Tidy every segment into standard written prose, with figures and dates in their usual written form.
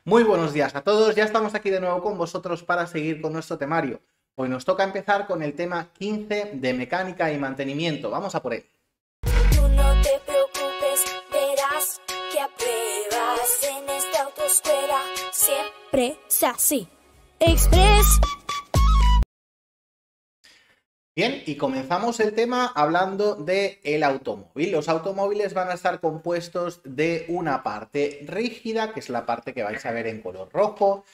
Muy buenos días a todos, ya estamos aquí de nuevo con vosotros para seguir con nuestro temario. Hoy nos toca empezar con el tema 15 de mecánica y mantenimiento. Vamos a por él. Tú no te preocupes, verás que apruebas en esta autoescuela. Siempre es así. Express. Bien, y comenzamos el tema hablando del automóvil. Los automóviles van a estar compuestos de una parte rígida, que es la parte que vais a ver en color rojo,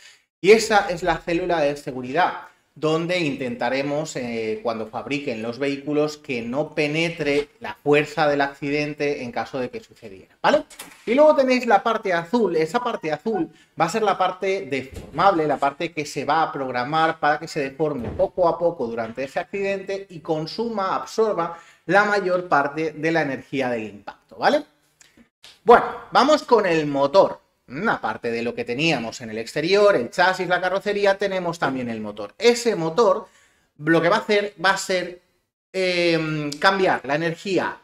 y esa es la célula de seguridad, donde intentaremos, cuando fabriquen los vehículos, que no penetre la fuerza del accidente en caso de que sucediera, ¿vale? Y luego tenéis la parte azul. Esa parte azul va a ser la parte deformable, la parte que se va a programar para que se deforme poco a poco durante ese accidente y consuma, absorba la mayor parte de la energía del impacto, ¿vale? Bueno, vamos con el motor. Aparte de lo que teníamos en el exterior, el chasis, la carrocería, tenemos también el motor. Ese motor lo que va a hacer va a ser cambiar la energía,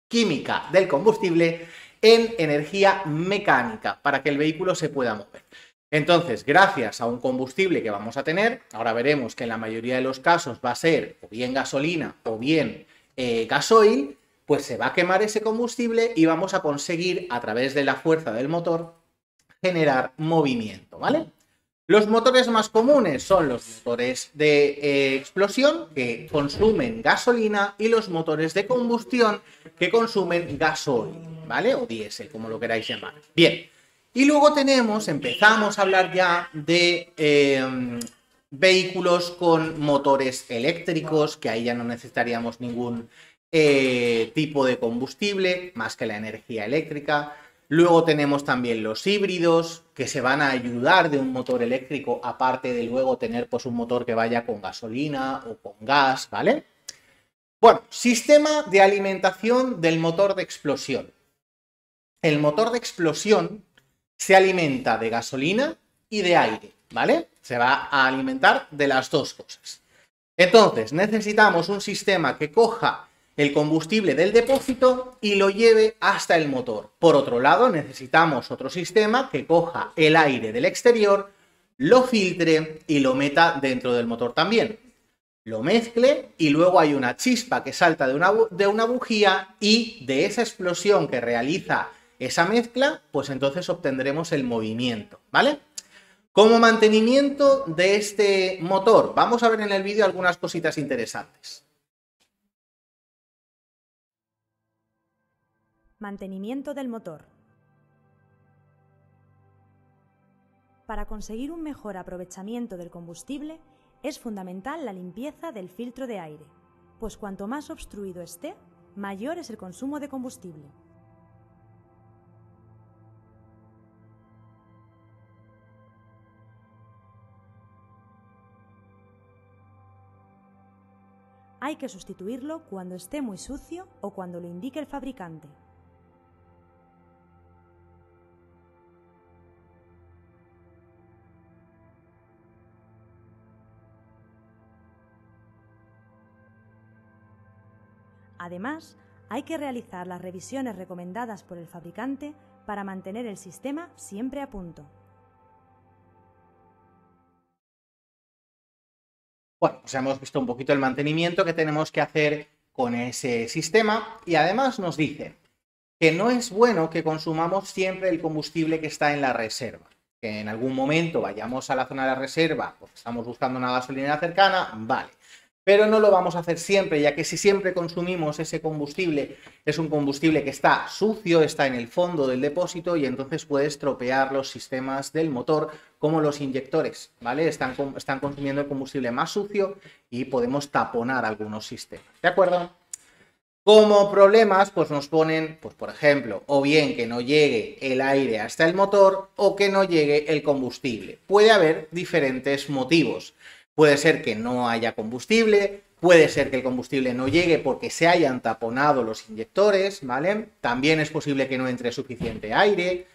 química del combustible en energía mecánica para que el vehículo se pueda mover. Entonces, gracias a un combustible que vamos a tener, ahora veremos que en la mayoría de los casos va a ser o bien gasolina o bien gasoil, pues se va a quemar ese combustible y vamos a conseguir, a través de la fuerza del motor, generar movimiento, ¿vale? Los motores más comunes son los motores de explosión, que consumen gasolina, y los motores de combustión, que consumen gasoil, ¿vale? O diésel, como lo queráis llamar. Bien, y luego empezamos a hablar ya de vehículos con motores eléctricos, que ahí ya no necesitaríamos ningún tipo de combustible más que la energía eléctrica. Luego tenemos también los híbridos, que se van a ayudar de un motor eléctrico, aparte de luego tener pues un motor que vaya con gasolina o con gas, ¿vale? Bueno, sistema de alimentación del motor de explosión. El motor de explosión se alimenta de gasolina y de aire, ¿vale? Se va a alimentar de las dos cosas. Entonces, necesitamos un sistema que coja el combustible del depósito y lo lleve hasta el motor. Por otro lado, necesitamos otro sistema que coja el aire del exterior, lo filtre y lo meta dentro del motor también. Lo mezcle y luego hay una chispa que salta de una bujía, y de esa explosión que realiza esa mezcla, pues entonces obtendremos el movimiento, ¿vale? Como mantenimiento de este motor, vamos a ver en el vídeo algunas cositas interesantes. Mantenimiento del motor. Para conseguir un mejor aprovechamiento del combustible, es fundamental la limpieza del filtro de aire, pues cuanto más obstruido esté, mayor es el consumo de combustible. Hay que sustituirlo cuando esté muy sucio o cuando lo indique el fabricante. Además, hay que realizar las revisiones recomendadas por el fabricante para mantener el sistema siempre a punto. Bueno, pues hemos visto un poquito el mantenimiento que tenemos que hacer con ese sistema, y además nos dice que no es bueno que consumamos siempre el combustible que está en la reserva. Que en algún momento vayamos a la zona de la reserva porque estamos buscando una gasolinera cercana, vale. Pero no lo vamos a hacer siempre, ya que si siempre consumimos ese combustible, es un combustible que está sucio, está en el fondo del depósito, y entonces puede estropear los sistemas del motor, como los inyectores, ¿vale? Están consumiendo el combustible más sucio y podemos taponar algunos sistemas, ¿de acuerdo? Como problemas, pues nos ponen, pues por ejemplo, o bien que no llegue el aire hasta el motor o que no llegue el combustible. Puede haber diferentes motivos. Puede ser que no haya combustible, puede ser que el combustible no llegue porque se hayan taponado los inyectores, ¿vale? También es posible que no entre suficiente aire.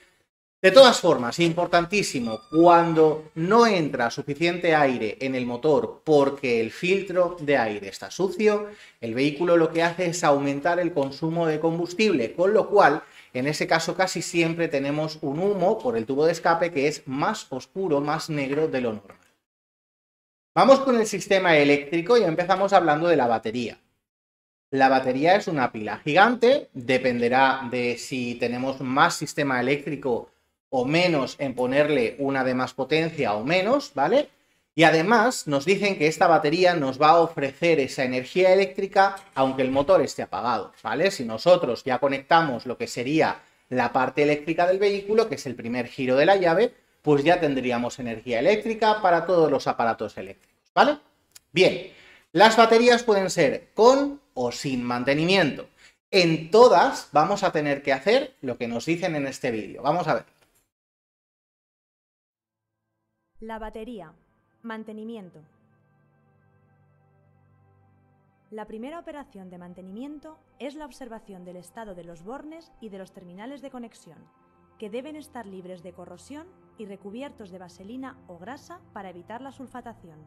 De todas formas, importantísimo, cuando no entra suficiente aire en el motor porque el filtro de aire está sucio, el vehículo lo que hace es aumentar el consumo de combustible, con lo cual, en ese caso casi siempre tenemos un humo por el tubo de escape que es más oscuro, más negro de lo normal. Vamos con el sistema eléctrico y empezamos hablando de la batería. La batería es una pila gigante, dependerá de si tenemos más sistema eléctrico o menos en ponerle una de más potencia o menos, ¿vale? Y además nos dicen que esta batería nos va a ofrecer esa energía eléctrica aunque el motor esté apagado, ¿vale? Si nosotros ya conectamos lo que sería la parte eléctrica del vehículo, que es el primer giro de la llave, pues ya tendríamos energía eléctrica para todos los aparatos eléctricos, ¿vale? Bien, las baterías pueden ser con o sin mantenimiento. En todas vamos a tener que hacer lo que nos dicen en este vídeo. Vamos a ver. La batería. Mantenimiento. La primera operación de mantenimiento es la observación del estado de los bornes y de los terminales de conexión, que deben estar libres de corrosión y recubiertos de vaselina o grasa para evitar la sulfatación.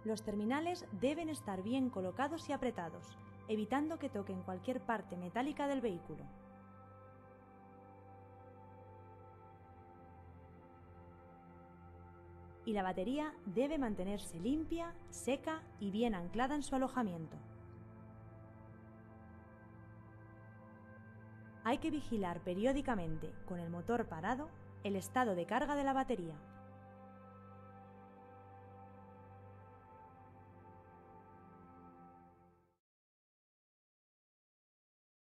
Los terminales deben estar bien colocados y apretados, evitando que toquen cualquier parte metálica del vehículo. Y la batería debe mantenerse limpia, seca y bien anclada en su alojamiento. Hay que vigilar periódicamente, con el motor parado, el estado de carga de la batería.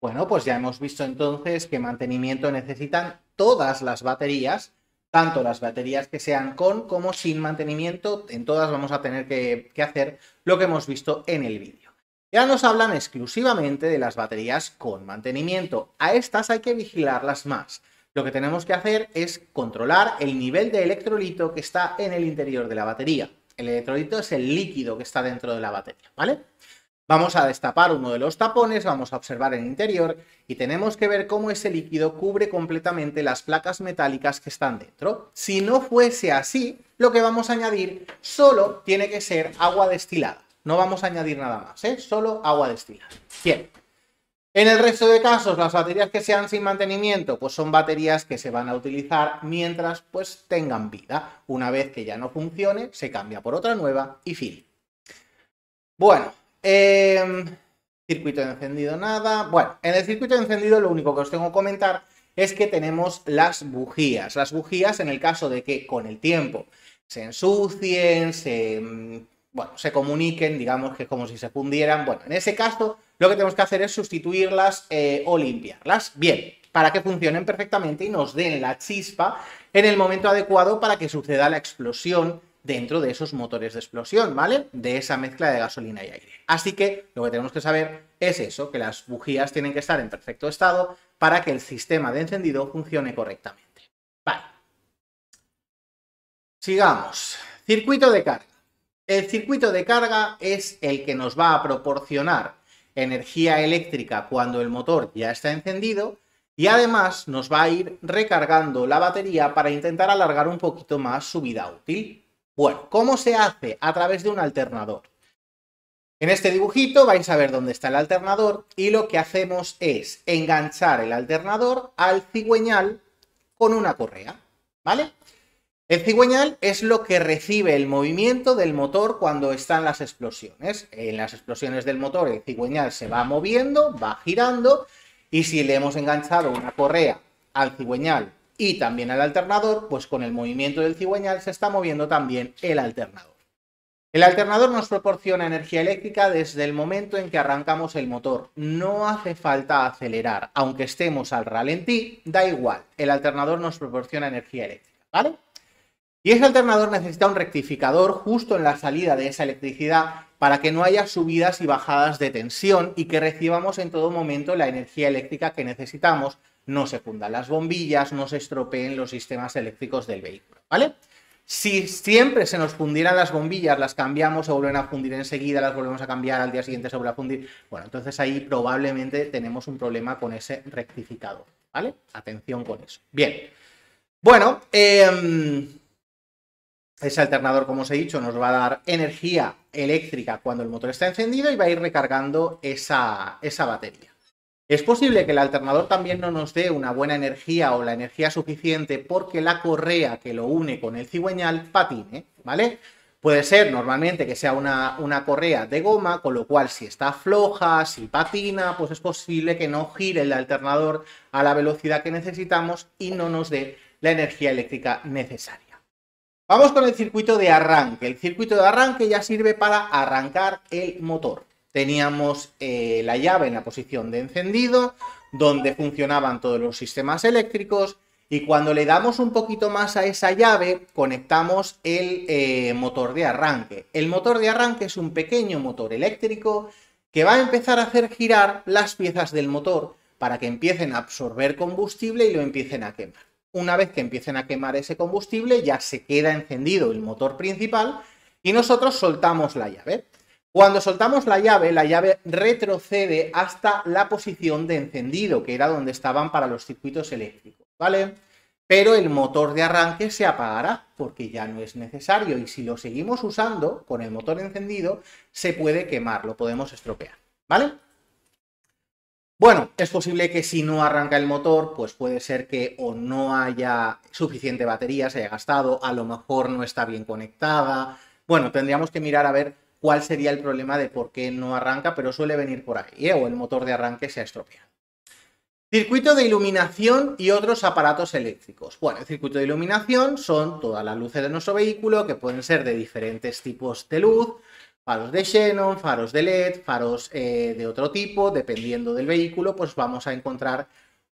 Bueno, pues ya hemos visto entonces qué mantenimiento necesitan todas las baterías, tanto las baterías que sean con como sin mantenimiento. En todas vamos a tener que hacer lo que hemos visto en el vídeo. Ya nos hablan exclusivamente de las baterías con mantenimiento. A estas hay que vigilarlas más. Lo que tenemos que hacer es controlar el nivel de electrolito que está en el interior de la batería. El electrolito es el líquido que está dentro de la batería, ¿vale? Vamos a destapar uno de los tapones, vamos a observar el interior y tenemos que ver cómo ese líquido cubre completamente las placas metálicas que están dentro. Si no fuese así, lo que vamos a añadir solo tiene que ser agua destilada. No vamos a añadir nada más, ¿eh? Solo agua destilada. Bien. En el resto de casos, las baterías que sean sin mantenimiento, pues son baterías que se van a utilizar mientras pues tengan vida. Una vez que ya no funcione, se cambia por otra nueva y fin. Bueno. Circuito de encendido, nada. Bueno, en el circuito de encendido lo único que os tengo que comentar es que tenemos las bujías. Las bujías, en el caso de que con el tiempo se ensucien, se comuniquen, digamos que es como si se fundieran. Bueno, en ese caso lo que tenemos que hacer es sustituirlas o limpiarlas. Bien, para que funcionen perfectamente y nos den la chispa en el momento adecuado para que suceda la explosión dentro de esos motores de explosión, ¿vale? De esa mezcla de gasolina y aire. Así que lo que tenemos que saber es eso, que las bujías tienen que estar en perfecto estado para que el sistema de encendido funcione correctamente. Vale. Sigamos. Circuito de carga. El circuito de carga es el que nos va a proporcionar energía eléctrica cuando el motor ya está encendido y además nos va a ir recargando la batería para intentar alargar un poquito más su vida útil. Bueno, ¿cómo se hace? A través de un alternador. En este dibujito vais a ver dónde está el alternador y lo que hacemos es enganchar el alternador al cigüeñal con una correa, ¿vale? El cigüeñal es lo que recibe el movimiento del motor cuando están las explosiones. En las explosiones del motor el cigüeñal se va moviendo, va girando y si le hemos enganchado una correa al cigüeñal y también al alternador, pues con el movimiento del cigüeñal se está moviendo también el alternador. El alternador nos proporciona energía eléctrica desde el momento en que arrancamos el motor. No hace falta acelerar, aunque estemos al ralentí, da igual. El alternador nos proporciona energía eléctrica, ¿vale? Y ese alternador necesita un rectificador justo en la salida de esa electricidad para que no haya subidas y bajadas de tensión y que recibamos en todo momento la energía eléctrica que necesitamos. No se fundan las bombillas, no se estropeen los sistemas eléctricos del vehículo, ¿vale? Si siempre se nos fundieran las bombillas, las cambiamos, se vuelven a fundir enseguida, las volvemos a cambiar, al día siguiente se vuelve a fundir. Bueno, entonces ahí probablemente tenemos un problema con ese rectificador, ¿vale? Atención con eso. Bien. Bueno, ese alternador, como os he dicho, nos va a dar energía eléctrica cuando el motor está encendido y va a ir recargando esa batería. Es posible que el alternador también no nos dé una buena energía o la energía suficiente porque la correa que lo une con el cigüeñal patine, ¿vale? Puede ser normalmente que sea una correa de goma, con lo cual si está floja, si patina, pues es posible que no gire el alternador a la velocidad que necesitamos y no nos dé la energía eléctrica necesaria. Vamos con el circuito de arranque. El circuito de arranque ya sirve para arrancar el motor. Teníamos la llave en la posición de encendido, donde funcionaban todos los sistemas eléctricos, y cuando le damos un poquito más a esa llave, conectamos el motor de arranque. El motor de arranque es un pequeño motor eléctrico que va a empezar a hacer girar las piezas del motor para que empiecen a absorber combustible y lo empiecen a quemar. Una vez que empiecen a quemar ese combustible, ya se queda encendido el motor principal y nosotros soltamos la llave. Cuando soltamos la llave retrocede hasta la posición de encendido, que era donde estaban para los circuitos eléctricos, ¿vale? Pero el motor de arranque se apagará porque ya no es necesario y si lo seguimos usando con el motor encendido, se puede quemar, lo podemos estropear, ¿vale? Bueno, es posible que si no arranca el motor, pues puede ser que o no haya suficiente batería, se haya gastado, a lo mejor no está bien conectada. Bueno, tendríamos que mirar a ver cuál sería el problema de por qué no arranca, pero suele venir por ahí, o el motor de arranque se ha estropeado. Circuito de iluminación y otros aparatos eléctricos. Bueno, el circuito de iluminación son todas las luces de nuestro vehículo, que pueden ser de diferentes tipos de luz, faros de xenón, faros de LED, faros de otro tipo, dependiendo del vehículo, pues vamos a encontrar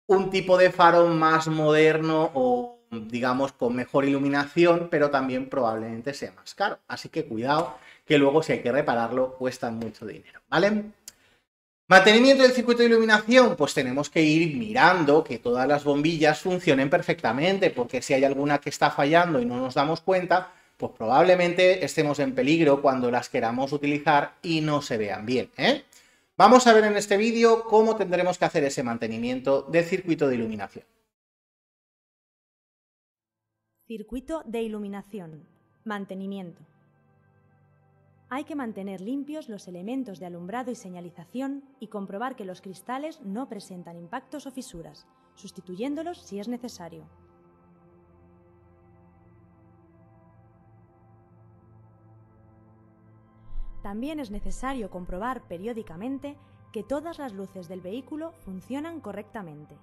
un tipo de faro más moderno o, digamos, con mejor iluminación, pero también probablemente sea más caro. Así que cuidado, que luego si hay que repararlo cuesta mucho dinero, ¿vale? Mantenimiento del circuito de iluminación, pues tenemos que ir mirando que todas las bombillas funcionen perfectamente, porque si hay alguna que está fallando y no nos damos cuenta, pues probablemente estemos en peligro cuando las queramos utilizar y no se vean bien, ¿eh? Vamos a ver en este vídeo cómo tendremos que hacer ese mantenimiento del circuito de iluminación. Circuito de iluminación. Mantenimiento. Hay que mantener limpios los elementos de alumbrado y señalización y comprobar que los cristales no presentan impactos o fisuras, sustituyéndolos si es necesario. También es necesario comprobar periódicamente que todas las luces del vehículo funcionan correctamente.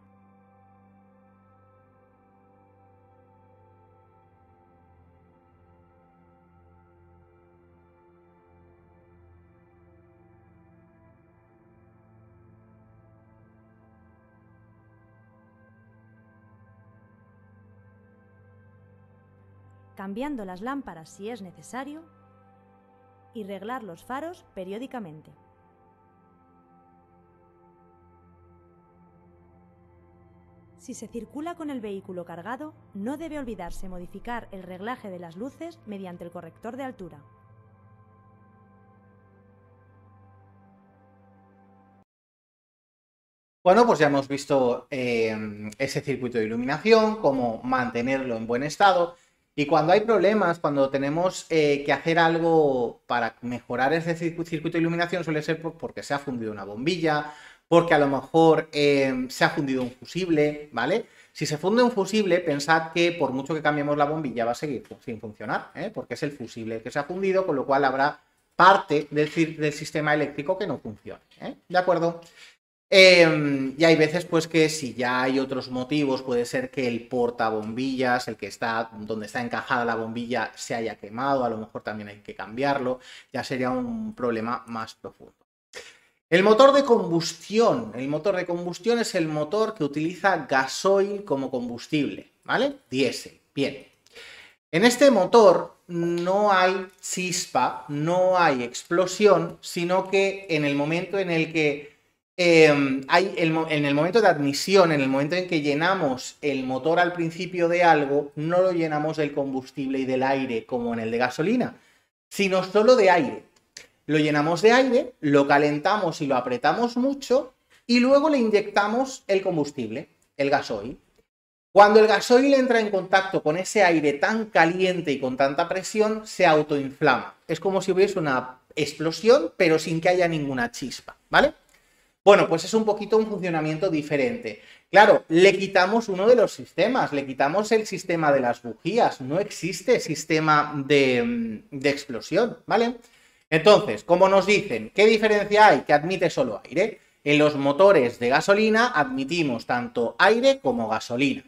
Cambiando las lámparas si es necesario y reglar los faros periódicamente. Si se circula con el vehículo cargado, no debe olvidarse modificar el reglaje de las luces mediante el corrector de altura. Bueno, pues ya hemos visto ese circuito de iluminación, cómo mantenerlo en buen estado. Y cuando hay problemas, cuando tenemos que hacer algo para mejorar ese circuito de iluminación, suele ser porque se ha fundido una bombilla, porque a lo mejor se ha fundido un fusible, ¿vale? Si se funde un fusible, pensad que por mucho que cambiemos la bombilla va a seguir sin funcionar, porque es el fusible que se ha fundido, con lo cual habrá parte del sistema eléctrico que no funcione, ¿de acuerdo? Y hay veces pues que si ya hay otros motivos, puede ser que el portabombillas, el que está donde está encajada la bombilla, se haya quemado, a lo mejor también hay que cambiarlo, ya sería un problema más profundo. El motor de combustión. El motor de combustión es el motor que utiliza gasoil como combustible, ¿vale? Diésel. Bien. En este motor no hay chispa, no hay explosión, sino que en el momento en el que en el momento de admisión, en el momento en que llenamos el motor al principio de algo, no lo llenamos del combustible y del aire como en el de gasolina, sino solo de aire. Lo llenamos de aire, lo calentamos y lo apretamos mucho y luego le inyectamos el combustible, el gasoil. Cuando el gasoil entra en contacto con ese aire tan caliente y con tanta presión, se autoinflama. Es como si hubiese una explosión, pero sin que haya ninguna chispa, ¿vale? Bueno, pues es un poquito un funcionamiento diferente. Claro, le quitamos uno de los sistemas, le quitamos el sistema de las bujías, no existe sistema de explosión, ¿vale? Entonces, como nos dicen, ¿qué diferencia hay? Que admite solo aire. En los motores de gasolina admitimos tanto aire como gasolina.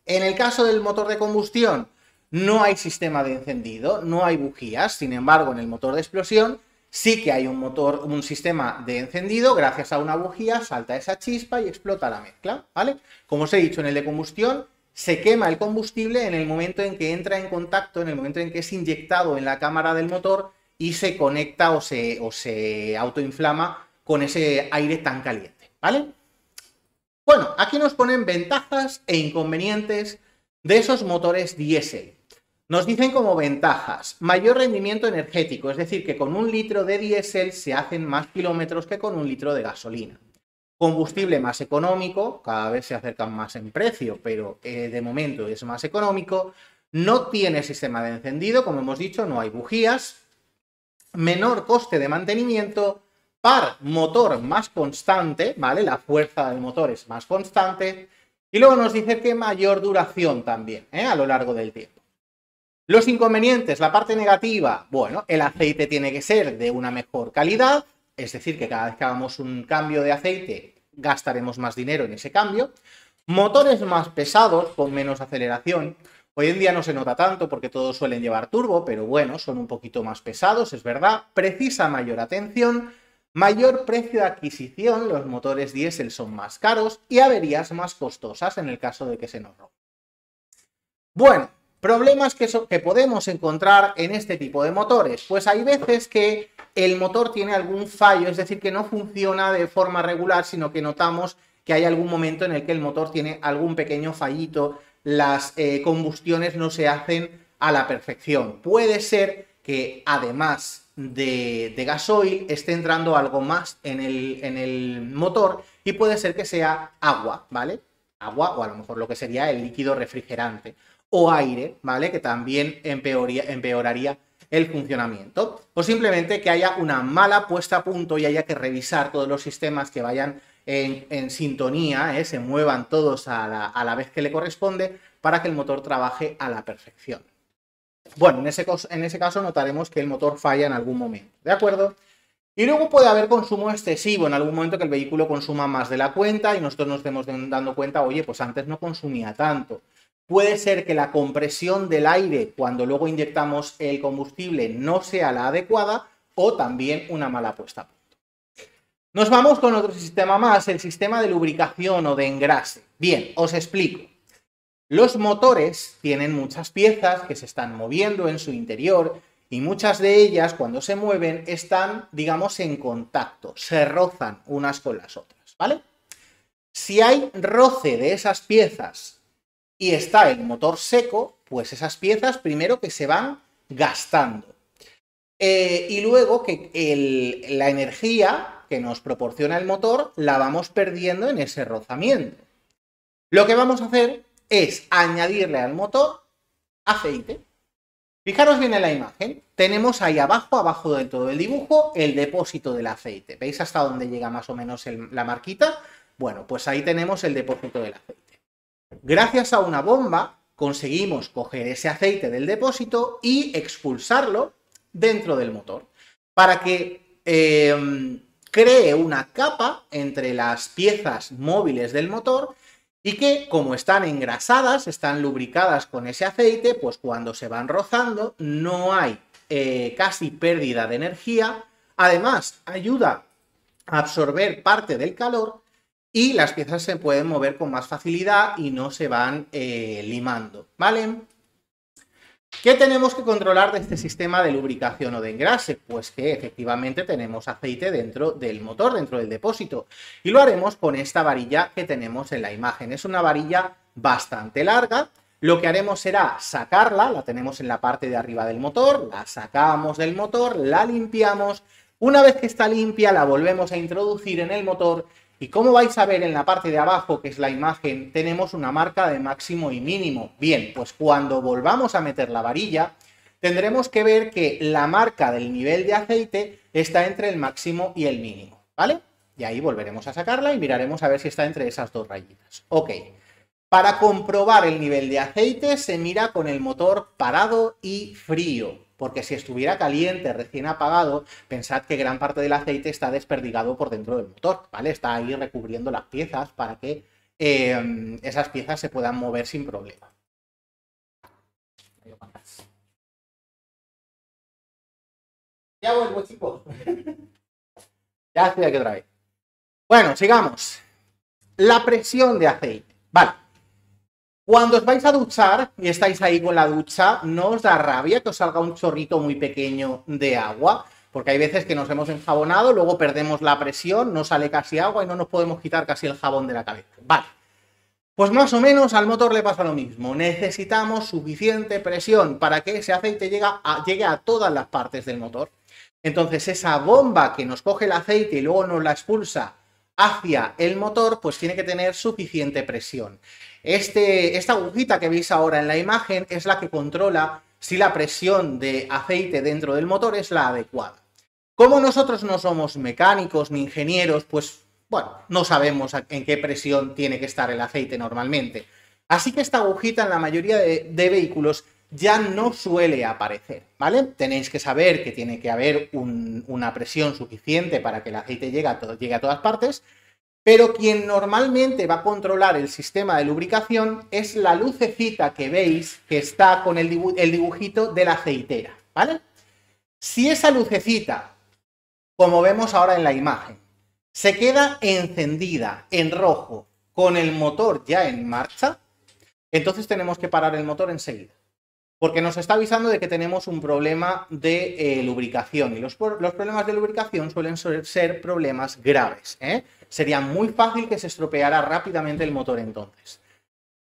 En el caso del motor de combustión, no hay sistema de encendido, no hay bujías. Sin embargo, en el motor de explosión sí que hay un sistema de encendido. Gracias a una bujía salta esa chispa y explota la mezcla, ¿vale? Como os he dicho, en el de combustión se quema el combustible en el momento en que entra en contacto, en el momento en que es inyectado en la cámara del motor y se conecta o se autoinflama con ese aire tan caliente, ¿vale? Bueno, aquí nos ponen ventajas e inconvenientes de esos motores diésel. Nos dicen como ventajas, mayor rendimiento energético, es decir, que con 1 litro de diésel se hacen más kilómetros que con 1 litro de gasolina. Combustible más económico, cada vez se acercan más en precio, pero de momento es más económico. No tiene sistema de encendido, como hemos dicho, no hay bujías. Menor coste de mantenimiento, par motor más constante, ¿vale? La fuerza del motor es más constante. Y luego nos dice que mayor duración también, a lo largo del tiempo. Los inconvenientes, la parte negativa, bueno, el aceite tiene que ser de una mejor calidad, es decir, que cada vez que hagamos un cambio de aceite gastaremos más dinero en ese cambio. Motores más pesados, con menos aceleración. Hoy en día no se nota tanto porque todos suelen llevar turbo, pero bueno, son un poquito más pesados, es verdad. Precisa mayor atención, mayor precio de adquisición, los motores diésel son más caros y averías más costosas en el caso de que se nos rompa. Bueno, problemas que podemos encontrar en este tipo de motores. Pues hay veces que el motor tiene algún fallo, es decir, que no funciona de forma regular, sino que notamos que hay algún momento en el que el motor tiene algún pequeño fallito, las combustiones no se hacen a la perfección. Puede ser que además de gasoil esté entrando algo más en el motor y puede ser que sea agua, ¿vale? Agua o a lo mejor lo que sería el líquido refrigerante o aire, ¿vale? Que también empeoraría el funcionamiento. O simplemente que haya una mala puesta a punto y haya que revisar todos los sistemas que vayan en sintonía, se muevan todos a la vez que le corresponde para que el motor trabaje a la perfección. Bueno, en ese caso notaremos que el motor falla en algún momento, ¿de acuerdo? Y luego puede haber consumo excesivo, en algún momento que el vehículo consuma más de la cuenta y nosotros nos estemos dando cuenta, oye, pues antes no consumía tanto. Puede ser que la compresión del aire cuando luego inyectamos el combustible no sea la adecuada o también una mala puesta a punto. Nos vamos con otro sistema más, el sistema de lubricación o de engrase. Bien, os explico. Los motores tienen muchas piezas que se están moviendo en su interior y muchas de ellas cuando se mueven están, digamos, en contacto, se rozan unas con las otras, ¿vale? Si hay roce de esas piezas y está el motor seco, pues esas piezas primero que se van gastando. Y luego que la energía que nos proporciona el motor la vamos perdiendo en ese rozamiento. Lo que vamos a hacer es añadirle al motor aceite. Fijaros bien en la imagen. Tenemos ahí abajo del todo el dibujo, el depósito del aceite. ¿Veis hasta dónde llega más o menos la marquita? Bueno, pues ahí tenemos el depósito del aceite. Gracias a una bomba conseguimos coger ese aceite del depósito y expulsarlo dentro del motor para que cree una capa entre las piezas móviles del motor y que, como están engrasadas, están lubricadas con ese aceite, pues cuando se van rozando no hay casi pérdida de energía. Además, ayuda a absorber parte del calor y las piezas se pueden mover con más facilidad y no se van limando, ¿vale? ¿Qué tenemos que controlar de este sistema de lubricación o de engrase? Pues que efectivamente tenemos aceite dentro del motor, dentro del depósito. Y lo haremos con esta varilla que tenemos en la imagen. Es una varilla bastante larga. Lo que haremos será sacarla, la tenemos en la parte de arriba del motor, la sacamos del motor, la limpiamos. Una vez que está limpia, la volvemos a introducir en el motor. Y como vais a ver en la parte de abajo, que es la imagen, tenemos una marca de máximo y mínimo. Bien, pues cuando volvamos a meter la varilla, tendremos que ver que la marca del nivel de aceite está entre el máximo y el mínimo, ¿vale? Y ahí volveremos a sacarla y miraremos a ver si está entre esas dos rayitas. Ok. Para comprobar el nivel de aceite se mira con el motor parado y frío. Porque si estuviera caliente, recién apagado, pensad que gran parte del aceite está desperdigado por dentro del motor, ¿vale? Está ahí recubriendo las piezas para que esas piezas se puedan mover sin problema. Ya vuelvo, chicos. Ya estoy aquí otra vez. Bueno, sigamos. La presión de aceite. Vale. Cuando os vais a duchar y estáis ahí con la ducha, ¿no os da rabia que os salga un chorrito muy pequeño de agua? Porque hay veces que nos hemos enjabonado, luego perdemos la presión, no sale casi agua y no nos podemos quitar casi el jabón de la cabeza. Vale. Pues más o menos al motor le pasa lo mismo. Necesitamos suficiente presión para que ese aceite llegue a todas las partes del motor. Entonces esa bomba que nos coge el aceite y luego nos la expulsa hacia el motor, pues tiene que tener suficiente presión. Esta agujita que veis ahora en la imagen es la que controla si la presión de aceite dentro del motor es la adecuada. Como nosotros no somos mecánicos ni ingenieros, pues bueno, no sabemos en qué presión tiene que estar el aceite normalmente. Así que esta agujita en la mayoría de vehículos ya no suele aparecer, ¿vale? Tenéis que saber que tiene que haber una presión suficiente para que el aceite llegue a todas partes, pero quien normalmente va a controlar el sistema de lubricación es la lucecita que veis que está con el dibujito de la aceitera, ¿vale? Si esa lucecita, como vemos ahora en la imagen, se queda encendida en rojo con el motor ya en marcha, entonces tenemos que parar el motor enseguida. Porque nos está avisando de que tenemos un problema de lubricación. Y los problemas de lubricación suelen ser problemas graves, ¿eh? Sería muy fácil que se estropeara rápidamente el motor entonces.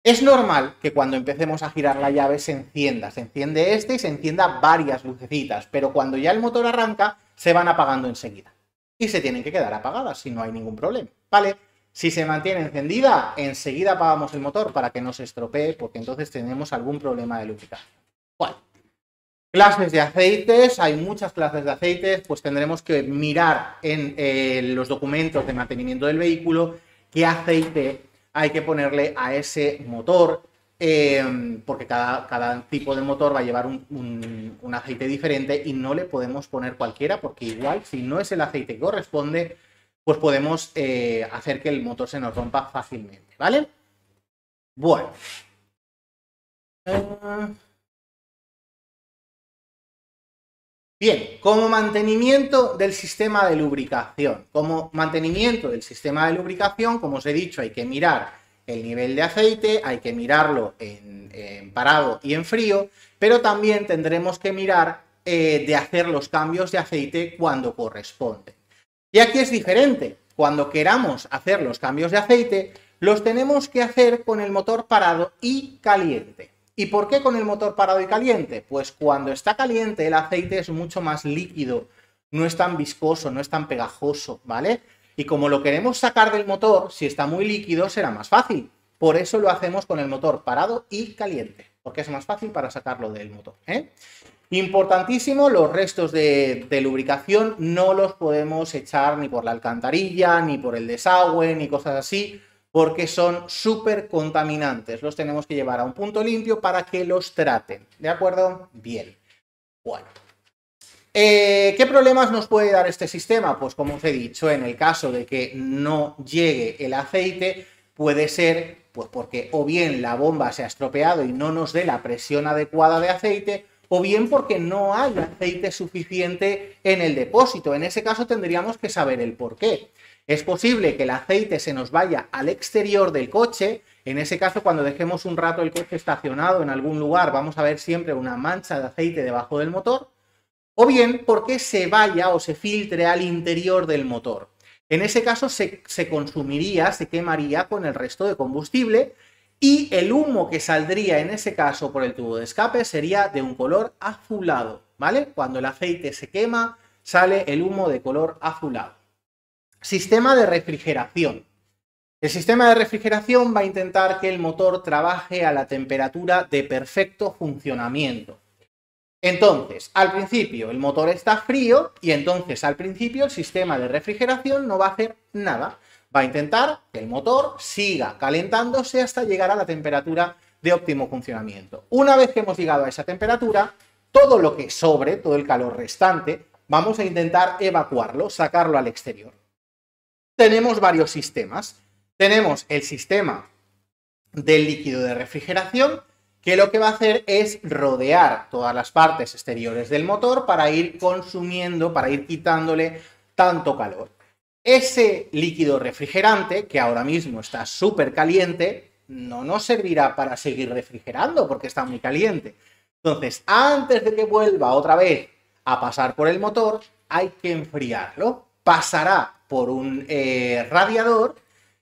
Es normal que cuando empecemos a girar la llave se encienda. Se enciende y se encienda varias lucecitas. Pero cuando ya el motor arranca, se van apagando enseguida. Y se tienen que quedar apagadas si no hay ningún problema, ¿vale? Si se mantiene encendida, enseguida apagamos el motor para que no se estropee, porque entonces tenemos algún problema de lubricación. Bueno, clases de aceites, hay muchas clases de aceites, pues tendremos que mirar en los documentos de mantenimiento del vehículo qué aceite hay que ponerle a ese motor, porque cada tipo de motor va a llevar un aceite diferente y no le podemos poner cualquiera, porque igual si no es el aceite que corresponde, pues podemos hacer que el motor se nos rompa fácilmente, ¿vale? Bueno. Bien, como mantenimiento del sistema de lubricación. Como mantenimiento del sistema de lubricación, como os he dicho, hay que mirar el nivel de aceite, hay que mirarlo en parado y en frío, pero también tendremos que mirar de hacer los cambios de aceite cuando corresponde. Y aquí es diferente. Cuando queramos hacer los cambios de aceite, los tenemos que hacer con el motor parado y caliente. ¿Y por qué con el motor parado y caliente? Pues cuando está caliente el aceite es mucho más líquido, no es tan viscoso, no es tan pegajoso, ¿vale? Y como lo queremos sacar del motor, si está muy líquido será más fácil. Por eso lo hacemos con el motor parado y caliente, porque es más fácil para sacarlo del motor, ¿eh? Importantísimo, los restos de lubricación no los podemos echar ni por la alcantarilla, ni por el desagüe, ni cosas así, porque son súper contaminantes. Los tenemos que llevar a un punto limpio para que los traten, ¿de acuerdo? Bien. Bueno. ¿Qué problemas nos puede dar este sistema? Pues como os he dicho, en el caso de que no llegue el aceite, puede ser pues porque o bien la bomba se ha estropeado y no nos dé la presión adecuada de aceite, o bien porque no hay aceite suficiente en el depósito. En ese caso tendríamos que saber el por qué. Es posible que el aceite se nos vaya al exterior del coche En ese caso, cuando dejemos un rato el coche estacionado en algún lugar, vamos a ver siempre una mancha de aceite debajo del motor, o bien porque se vaya o se filtre al interior del motor. En ese caso se consumiría, se quemaría con el resto de combustible y el humo que saldría en ese caso por el tubo de escape sería de un color azulado, ¿vale? Cuando el aceite se quema, sale el humo de color azulado. Sistema de refrigeración. El sistema de refrigeración va a intentar que el motor trabaje a la temperatura de perfecto funcionamiento. Entonces, al principio el motor está frío y entonces al principio el sistema de refrigeración no va a hacer nada. Va a intentar que el motor siga calentándose hasta llegar a la temperatura de óptimo funcionamiento. Una vez que hemos llegado a esa temperatura, todo lo que sobre, todo el calor restante, vamos a intentar evacuarlo, sacarlo al exterior. Tenemos varios sistemas. Tenemos el sistema del líquido de refrigeración, que lo que va a hacer es rodear todas las partes exteriores del motor para ir consumiendo, para ir quitándole tanto calor. Ese líquido refrigerante, que ahora mismo está súper caliente, no nos servirá para seguir refrigerando porque está muy caliente. Entonces, antes de que vuelva otra vez a pasar por el motor, hay que enfriarlo. Pasará por un radiador.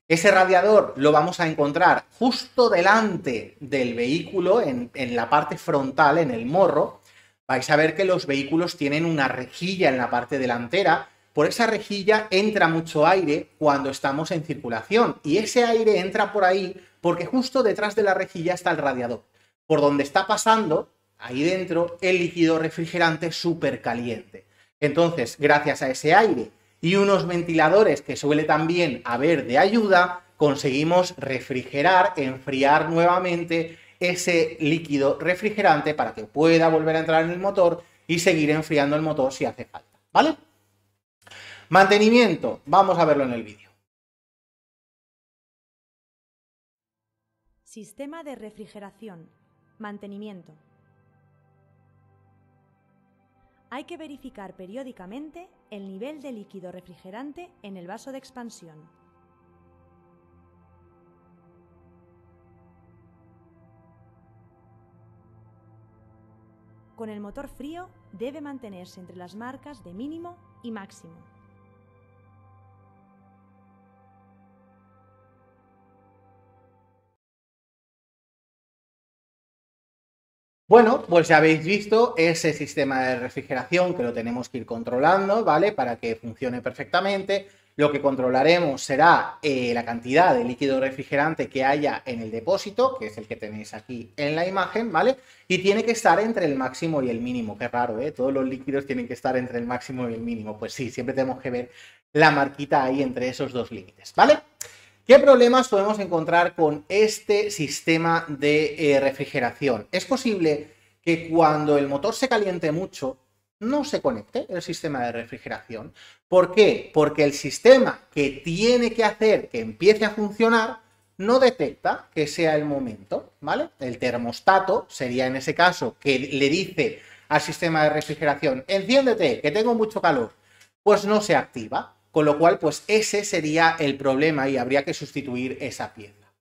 Ese radiador lo vamos a encontrar justo delante del vehículo, en la parte frontal, en el morro. Vais a ver que los vehículos tienen una rejilla en la parte delantera. Por esa rejilla entra mucho aire cuando estamos en circulación y ese aire entra por ahí porque justo detrás de la rejilla está el radiador, por donde está pasando, ahí dentro, el líquido refrigerante súper caliente. Entonces, gracias a ese aire y unos ventiladores que suele también haber de ayuda, conseguimos refrigerar, enfriar nuevamente ese líquido refrigerante para que pueda volver a entrar en el motor y seguir enfriando el motor si hace falta, ¿vale? Mantenimiento, vamos a verlo en el vídeo. Sistema de refrigeración. Mantenimiento. Hay que verificar periódicamente el nivel de líquido refrigerante en el vaso de expansión. Con el motor frío debe mantenerse entre las marcas de mínimo y máximo. Bueno, pues ya habéis visto ese sistema de refrigeración que lo tenemos que ir controlando, ¿vale? Para que funcione perfectamente. Lo que controlaremos será la cantidad de líquido refrigerante que haya en el depósito, que es el que tenéis aquí en la imagen, ¿vale? Y tiene que estar entre el máximo y el mínimo. Qué raro, ¿eh? Todos los líquidos tienen que estar entre el máximo y el mínimo. Pues sí, siempre tenemos que ver la marquita ahí entre esos dos límites, ¿vale? ¿Qué problemas podemos encontrar con este sistema de refrigeración? Es posible que cuando el motor se caliente mucho no se conecte el sistema de refrigeración. ¿Por qué? Porque el sistema que tiene que hacer que empiece a funcionar no detecta que sea el momento, ¿vale? El termostato sería en ese caso que le dice al sistema de refrigeración: enciéndete, que tengo mucho calor, pues no se activa. Con lo cual, pues ese sería el problema y habría que sustituir esa pieza.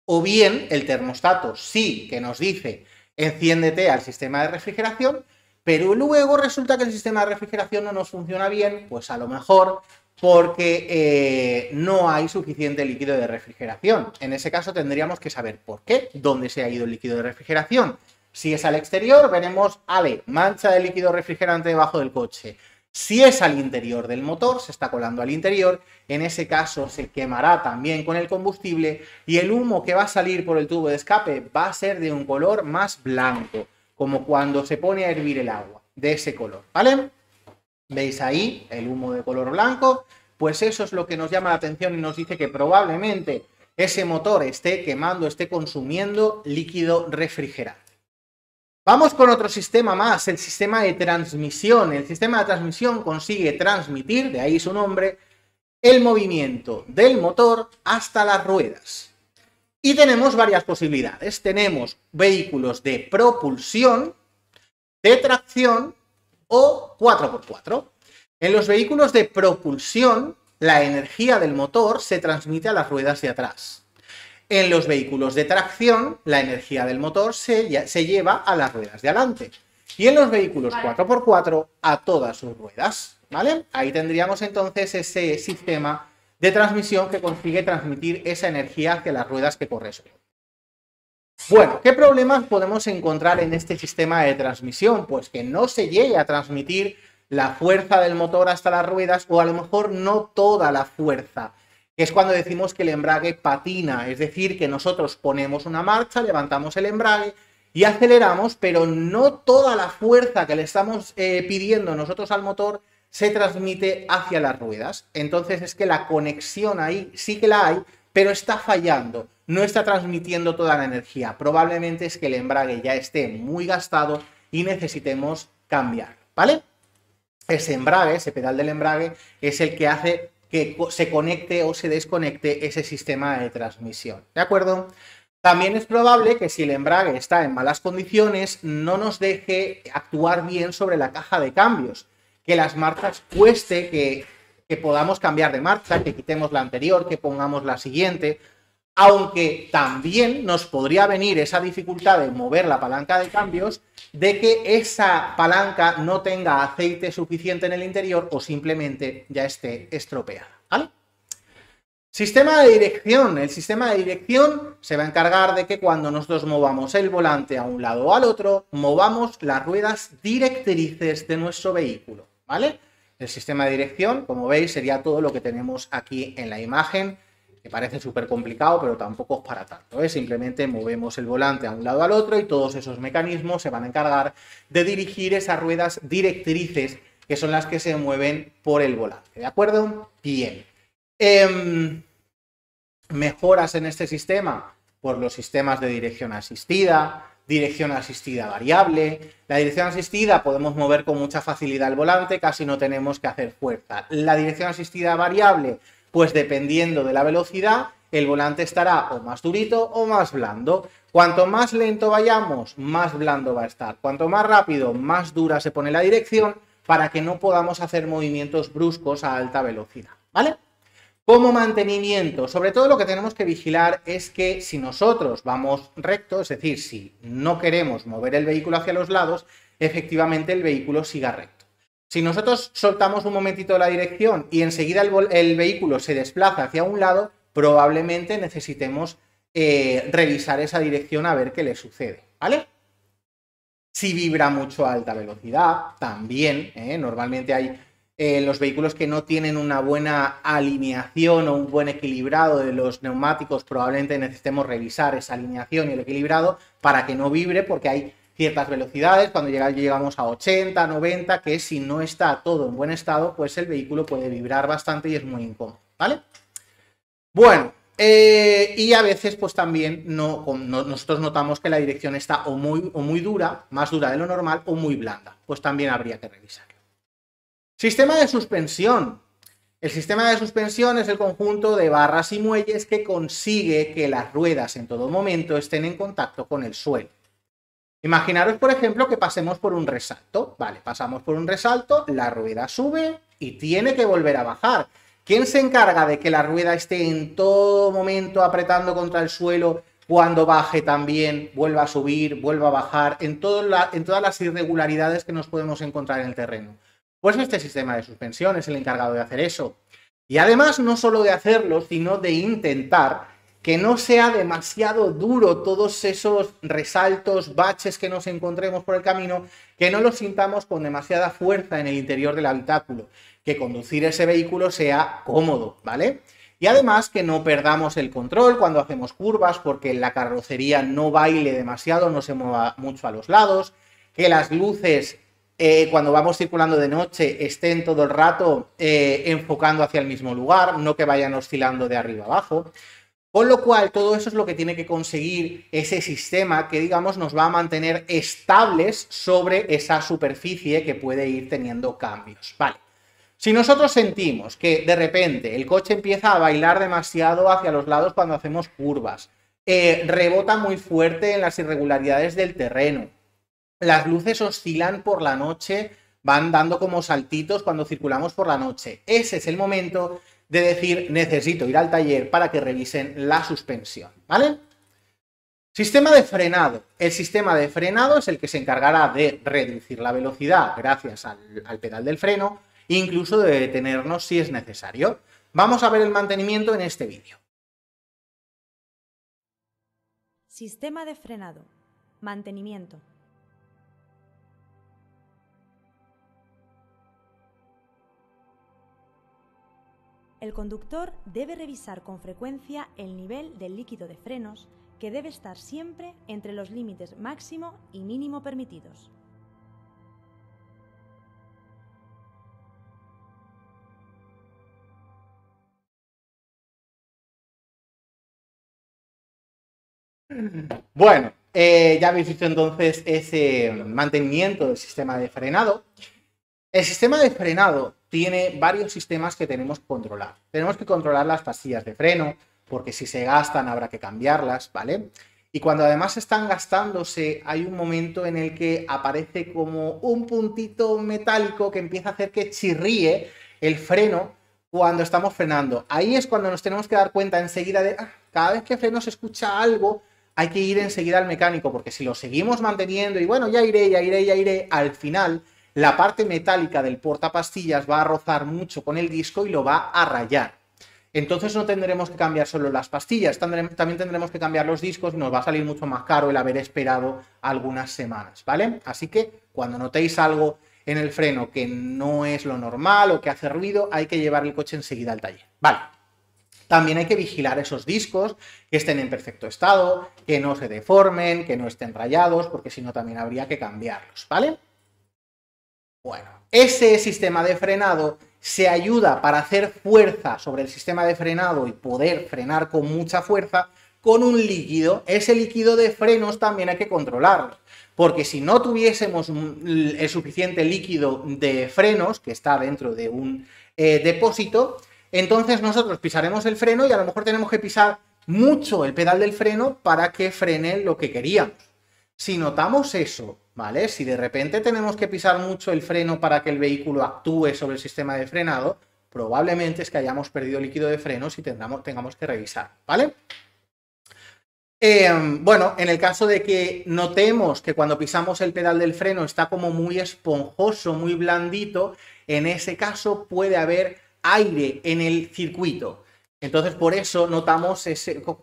O bien, el termostato sí que nos dice enciéndete al sistema de refrigeración, pero luego resulta que el sistema de refrigeración no nos funciona bien, pues a lo mejor porque no hay suficiente líquido de refrigeración. En ese caso tendríamos que saber por qué, dónde se ha ido el líquido de refrigeración. Si es al exterior, veremos, mancha de líquido refrigerante debajo del coche. Si es al interior del motor, se está colando al interior, en ese caso se quemará también con el combustible y el humo que va a salir por el tubo de escape va a ser de un color más blanco, como cuando se pone a hervir el agua, de ese color, ¿vale? ¿Veis ahí el humo de color blanco? Pues eso es lo que nos llama la atención y nos dice que probablemente ese motor esté quemando, esté consumiendo líquido refrigerante. Vamos con otro sistema más, el sistema de transmisión. El sistema de transmisión consigue transmitir, de ahí su nombre, el movimiento del motor hasta las ruedas. Y tenemos varias posibilidades. Tenemos vehículos de propulsión, de tracción o 4x4. En los vehículos de propulsión, la energía del motor se transmite a las ruedas de atrás. En los vehículos de tracción, la energía del motor se lleva a las ruedas de adelante. Y en los vehículos 4x4, a todas sus ruedas, ¿vale? Ahí tendríamos entonces ese sistema de transmisión que consigue transmitir esa energía hacia las ruedas que corresponden. Bueno, ¿qué problemas podemos encontrar en este sistema de transmisión? Pues que no se llegue a transmitir la fuerza del motor hasta las ruedas, o a lo mejor no toda la fuerza, que es cuando decimos que el embrague patina, es decir, que nosotros ponemos una marcha, levantamos el embrague y aceleramos, pero no toda la fuerza que le estamos pidiendo nosotros al motor se transmite hacia las ruedas. Entonces es que la conexión ahí sí que la hay, pero está fallando, no está transmitiendo toda la energía. Probablemente es que el embrague ya esté muy gastado y necesitemos cambiar, ¿vale? Ese embrague, ese pedal del embrague, es el que hace que se conecte o se desconecte ese sistema de transmisión, ¿de acuerdo? También es probable que si el embrague está en malas condiciones, no nos deje actuar bien sobre la caja de cambios, que las marchas cueste que podamos cambiar de marcha, que quitemos la anterior, que pongamos la siguiente, aunque también nos podría venir esa dificultad de mover la palanca de cambios, de que esa palanca no tenga aceite suficiente en el interior o simplemente ya esté estropeada, ¿vale? Sistema de dirección. El sistema de dirección se va a encargar de que cuando nosotros movamos el volante a un lado o al otro, movamos las ruedas directrices de nuestro vehículo, ¿vale? El sistema de dirección, como veis, sería todo lo que tenemos aquí en la imagen, que parece súper complicado, pero tampoco es para tanto, ¿eh? Simplemente movemos el volante a un lado al otro y todos esos mecanismos se van a encargar de dirigir esas ruedas directrices, que son las que se mueven por el volante, ¿de acuerdo? Bien. Mejoras en este sistema, por los sistemas de dirección asistida variable. La dirección asistida podemos mover con mucha facilidad el volante, casi no tenemos que hacer fuerza. La dirección asistida variable, pues dependiendo de la velocidad, el volante estará o más durito o más blando. Cuanto más lento vayamos, más blando va a estar. Cuanto más rápido, más dura se pone la dirección para que no podamos hacer movimientos bruscos a alta velocidad, ¿vale? Como mantenimiento, sobre todo lo que tenemos que vigilar es que si nosotros vamos recto, es decir, si no queremos mover el vehículo hacia los lados, efectivamente el vehículo siga recto. Si nosotros soltamos un momentito la dirección y enseguida el vehículo se desplaza hacia un lado, probablemente necesitemos revisar esa dirección a ver qué le sucede, ¿vale? Si vibra mucho a alta velocidad, también, normalmente hay los vehículos que no tienen una buena alineación o un buen equilibrado de los neumáticos, probablemente necesitemos revisar esa alineación y el equilibrado para que no vibre, porque hay ciertas velocidades, cuando llegamos a 80, 90, que si no está todo en buen estado, pues el vehículo puede vibrar bastante y es muy incómodo, ¿vale? Bueno, y a veces pues también nosotros notamos que la dirección está o muy dura, más dura de lo normal, o muy blanda, pues también habría que revisarlo. Sistema de suspensión. El sistema de suspensión es el conjunto de barras y muelles que consigue que las ruedas en todo momento estén en contacto con el suelo. Imaginaros, por ejemplo, que pasemos por un resalto. Vale, pasamos por un resalto, la rueda sube y tiene que volver a bajar. ¿Quién se encarga de que la rueda esté en todo momento apretando contra el suelo, cuando baje también vuelva a subir, vuelva a bajar, en todas las irregularidades que nos podemos encontrar en el terreno? Pues este sistema de suspensión es el encargado de hacer eso. Y además no solo de hacerlo, sino de intentar que no sea demasiado duro todos esos resaltos, baches que nos encontremos por el camino, que no los sintamos con demasiada fuerza en el interior del habitáculo, que conducir ese vehículo sea cómodo, ¿vale? Y además que no perdamos el control cuando hacemos curvas, porque la carrocería no baile demasiado, no se mueva mucho a los lados, que las luces cuando vamos circulando de noche estén todo el rato enfocando hacia el mismo lugar, no que vayan oscilando de arriba abajo. Con lo cual, todo eso es lo que tiene que conseguir ese sistema que, digamos, nos va a mantener estables sobre esa superficie que puede ir teniendo cambios. Vale. Si nosotros sentimos que de repente el coche empieza a bailar demasiado hacia los lados cuando hacemos curvas, rebota muy fuerte en las irregularidades del terreno, las luces oscilan por la noche, van dando como saltitos cuando circulamos por la noche, ese es el momento de decir necesito ir al taller para que revisen la suspensión, ¿vale? Sistema de frenado. El sistema de frenado es el que se encargará de reducir la velocidad gracias al pedal del freno, incluso de detenernos si es necesario. Vamos a ver el mantenimiento en este vídeo. Sistema de frenado. Mantenimiento. El conductor debe revisar con frecuencia el nivel del líquido de frenos, que debe estar siempre entre los límites máximo y mínimo permitidos. Bueno, ya habéis visto entonces ese mantenimiento del sistema de frenado. El sistema de frenado tiene varios sistemas que tenemos que controlar. Tenemos que controlar las pastillas de freno, porque si se gastan habrá que cambiarlas, ¿vale? Y cuando además están gastándose, hay un momento en el que aparece como un puntito metálico que empieza a hacer que chirríe el freno cuando estamos frenando. Ahí es cuando nos tenemos que dar cuenta enseguida de cada vez que freno se escucha algo, hay que ir enseguida al mecánico, porque si lo seguimos manteniendo y bueno, ya iré, al final la parte metálica del portapastillas va a rozar mucho con el disco y lo va a rayar. Entonces no tendremos que cambiar solo las pastillas, también tendremos que cambiar los discos y nos va a salir mucho más caro el haber esperado algunas semanas, ¿vale? Así que cuando notéis algo en el freno que no es lo normal o que hace ruido, hay que llevar el coche enseguida al taller, ¿vale? También hay que vigilar esos discos, que estén en perfecto estado, que no se deformen, que no estén rayados, porque si no también habría que cambiarlos, ¿vale? Bueno, ese sistema de frenado se ayuda para hacer fuerza sobre el sistema de frenado y poder frenar con mucha fuerza con un líquido. Ese líquido de frenos también hay que controlarlo, porque si no tuviésemos el suficiente líquido de frenos, que está dentro de un depósito, entonces nosotros pisaremos el freno y a lo mejor tenemos que pisar mucho el pedal del freno para que frene lo que queríamos. Si notamos eso, ¿vale? Si de repente tenemos que pisar mucho el freno para que el vehículo actúe sobre el sistema de frenado, probablemente es que hayamos perdido líquido de frenos y tengamos que revisar, ¿vale? Bueno, en el caso de que notemos que cuando pisamos el pedal del freno está como muy esponjoso, muy blandito, en ese caso puede haber aire en el circuito. Entonces por eso notamos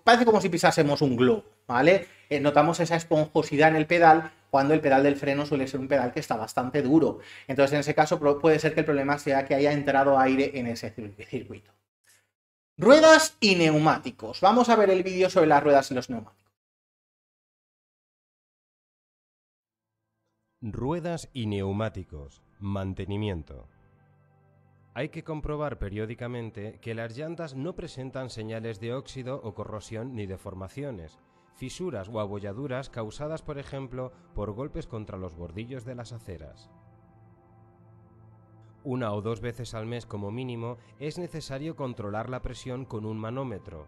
parece como si pisásemos un globo, ¿vale? Notamos esa esponjosidad en el pedal cuando el pedal del freno suele ser un pedal que está bastante duro. Entonces en ese caso puede ser que el problema sea que haya entrado aire en ese circuito. Ruedas y neumáticos. Vamos a ver el vídeo sobre las ruedas y los neumáticos. Ruedas y neumáticos. Mantenimiento. Hay que comprobar periódicamente que las llantas no presentan señales de óxido o corrosión ni deformaciones, fisuras o abolladuras causadas, por ejemplo, por golpes contra los bordillos de las aceras. 1 o 2 veces al mes como mínimo es necesario controlar la presión con un manómetro.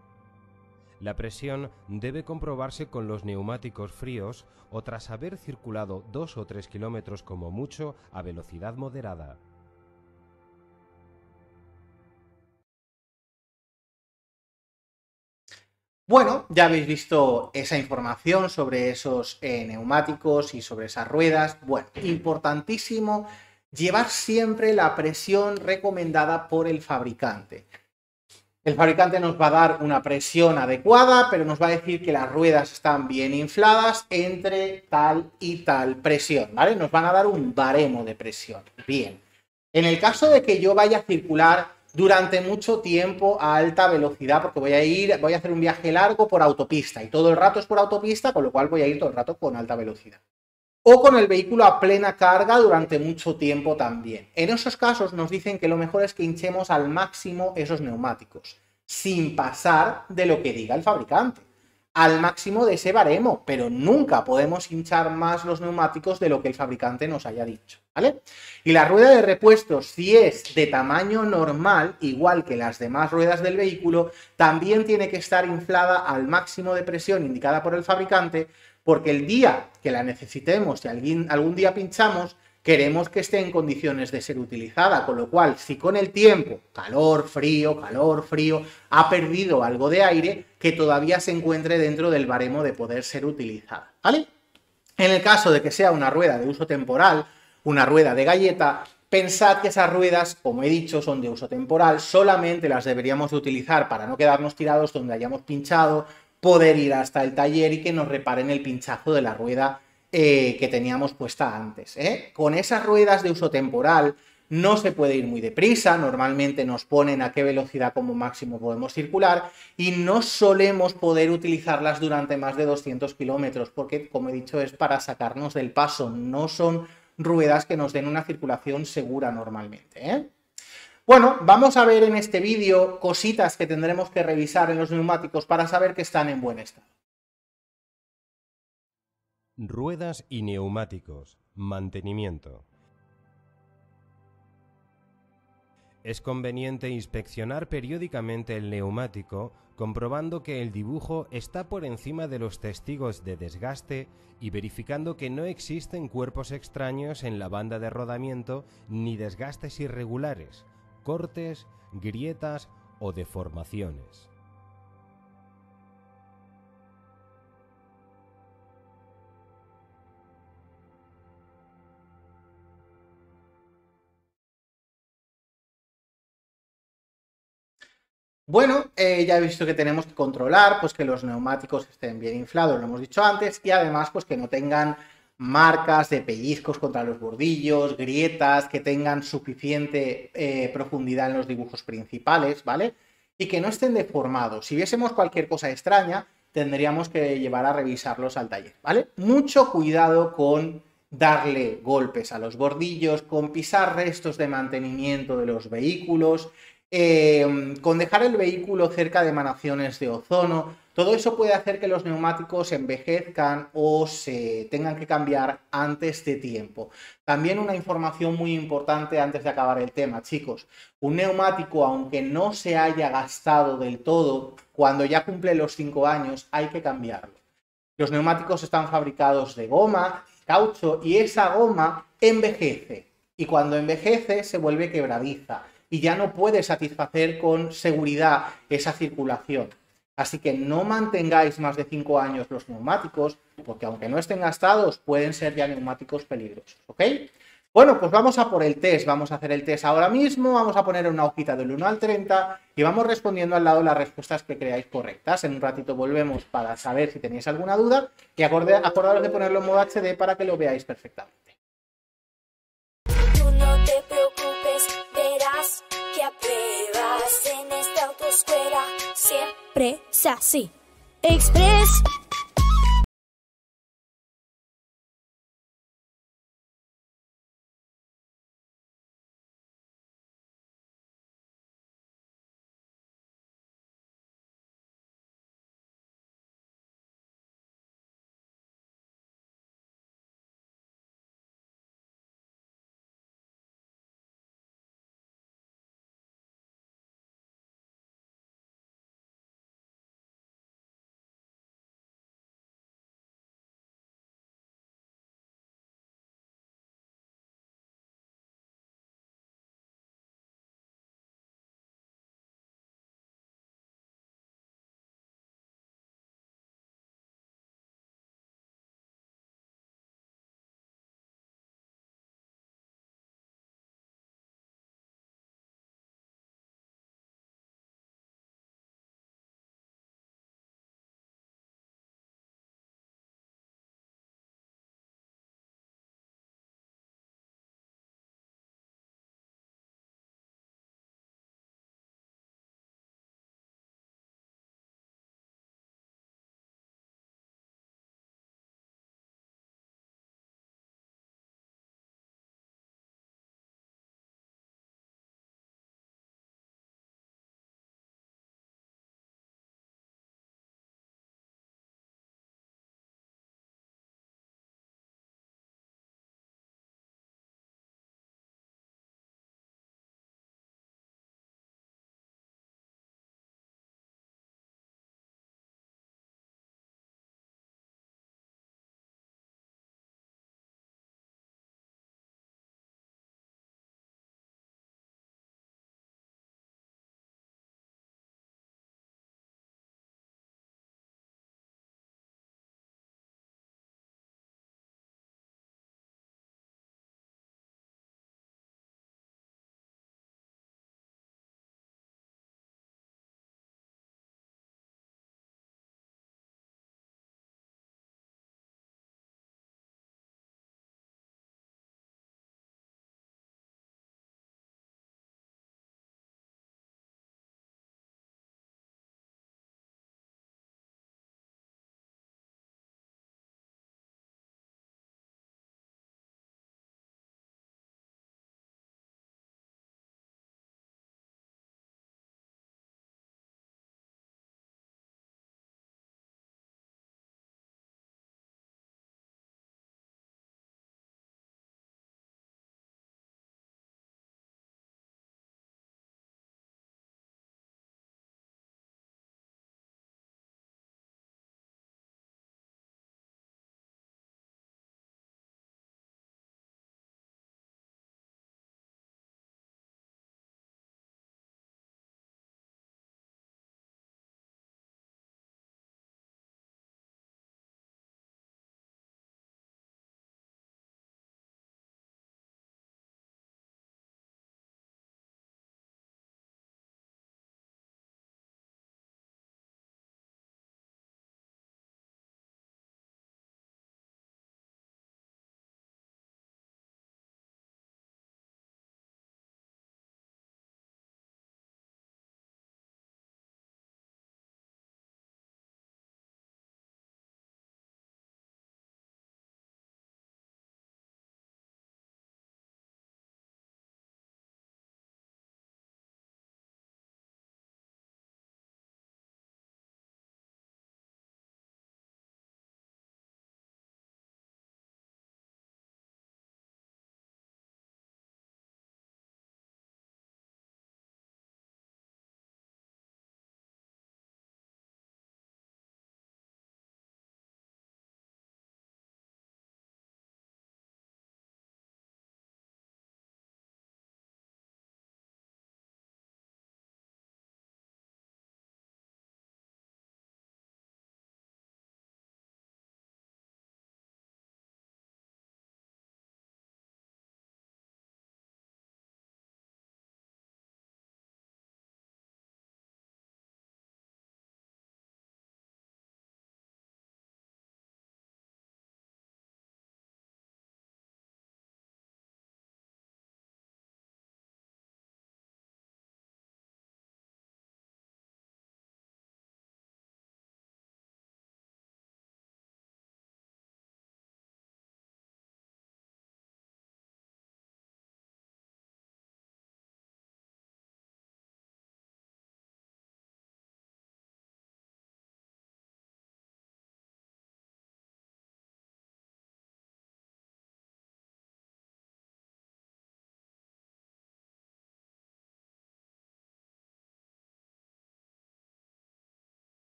La presión debe comprobarse con los neumáticos fríos o tras haber circulado 2 o 3 kilómetros como mucho a velocidad moderada. Bueno, ya habéis visto esa información sobre esos neumáticos y sobre esas ruedas. Bueno, importantísimo llevar siempre la presión recomendada por el fabricante. El fabricante nos va a dar una presión adecuada, pero nos va a decir que las ruedas están bien infladas entre tal y tal presión, ¿vale? Nos van a dar un baremo de presión. Bien. En el caso de que yo vaya a circular durante mucho tiempo a alta velocidad, porque voy a hacer un viaje largo por autopista y todo el rato es por autopista, con lo cual voy a ir todo el rato con alta velocidad. O con el vehículo a plena carga durante mucho tiempo también. En esos casos nos dicen que lo mejor es que hinchemos al máximo esos neumáticos, sin pasar de lo que diga el fabricante, al máximo de ese baremo, pero nunca podemos hinchar más los neumáticos de lo que el fabricante nos haya dicho, ¿vale? Y la rueda de repuestos, si es de tamaño normal, igual que las demás ruedas del vehículo, también tiene que estar inflada al máximo de presión indicada por el fabricante, porque el día que la necesitemos y algún día pinchamos, queremos que esté en condiciones de ser utilizada, con lo cual, si con el tiempo, calor, frío, ha perdido algo de aire, que todavía se encuentre dentro del baremo de poder ser utilizada, ¿vale? En el caso de que sea una rueda de uso temporal, una rueda de galleta, pensad que esas ruedas, como he dicho, son de uso temporal, solamente las deberíamos de utilizar para no quedarnos tirados donde hayamos pinchado, poder ir hasta el taller y que nos reparen el pinchazo de la rueda que teníamos puesta antes. Con esas ruedas de uso temporal no se puede ir muy deprisa, normalmente nos ponen a qué velocidad como máximo podemos circular y no solemos poder utilizarlas durante más de 200 kilómetros porque, como he dicho, es para sacarnos del paso, no son ruedas que nos den una circulación segura normalmente. Bueno, vamos a ver en este vídeo cositas que tendremos que revisar en los neumáticos para saber que están en buen estado. Ruedas y neumáticos. Mantenimiento. Es conveniente inspeccionar periódicamente el neumático, comprobando que el dibujo está por encima de los testigos de desgaste y verificando que no existen cuerpos extraños en la banda de rodamiento ni desgastes irregulares, cortes, grietas o deformaciones. Bueno, ya he visto que tenemos que controlar pues que los neumáticos estén bien inflados, lo hemos dicho antes, y además pues que no tengan marcas de pellizcos contra los bordillos, grietas, que tengan suficiente profundidad en los dibujos principales, ¿vale? Y que no estén deformados. Si viésemos cualquier cosa extraña, tendríamos que llevar a revisarlos al taller, ¿vale? Mucho cuidado con darle golpes a los bordillos, con pisar restos de mantenimiento de los vehículos, con dejar el vehículo cerca de emanaciones de ozono. Todo eso puede hacer que los neumáticos envejezcan o se tengan que cambiar antes de tiempo. También una información muy importante antes de acabar el tema, chicos. Un neumático, aunque no se haya gastado del todo, cuando ya cumple los 5 años hay que cambiarlo. Los neumáticos están fabricados de goma, caucho, y esa goma envejece. Y cuando envejece se vuelve quebradiza y ya no puede satisfacer con seguridad esa circulación. Así que no mantengáis más de 5 años los neumáticos, porque aunque no estén gastados, pueden ser ya neumáticos peligrosos, ¿ok? Bueno, pues vamos a por el test. Vamos a hacer el test ahora mismo, vamos a poner una hojita del 1 al 30 y vamos respondiendo al lado las respuestas que creáis correctas. En un ratito volvemos para saber si tenéis alguna duda y acordaros de ponerlo en modo HD para que lo veáis perfectamente. Tú no te preocupes, verás que apruebas en esta autoescuela. Siempre es así. Express.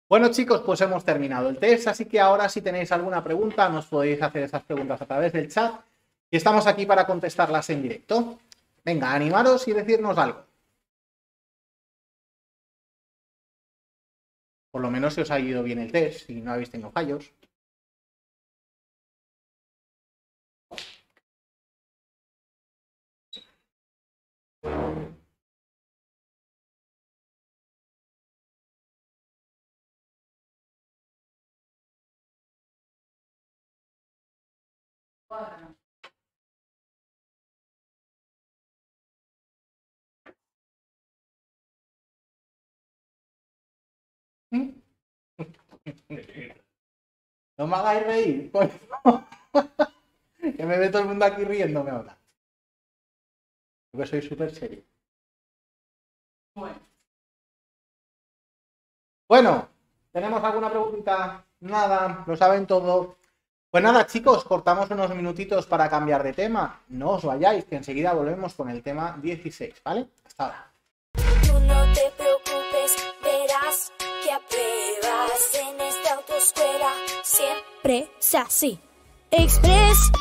Bueno, chicos, pues hemos terminado el test, así que ahora si tenéis alguna pregunta, nos podéis hacer esas preguntas a través del chat y estamos aquí para contestarlas en directo. Venga, animaros y decirnos algo. Por lo menos si os ha ido bien el test y no habéis tenido fallos. No me hagáis reír, por favor. Que me ve todo el mundo aquí riéndome ahora. Porque soy súper serio. Bueno, ¿tenemos alguna preguntita? Nada, lo saben todo. Pues nada, chicos, cortamos unos minutitos para cambiar de tema. No os vayáis, que enseguida volvemos con el tema 16, ¿vale? Hasta ahora. Tú no te preocupes, verás que apruebas en esta autoescuela. Siempre es así. Express.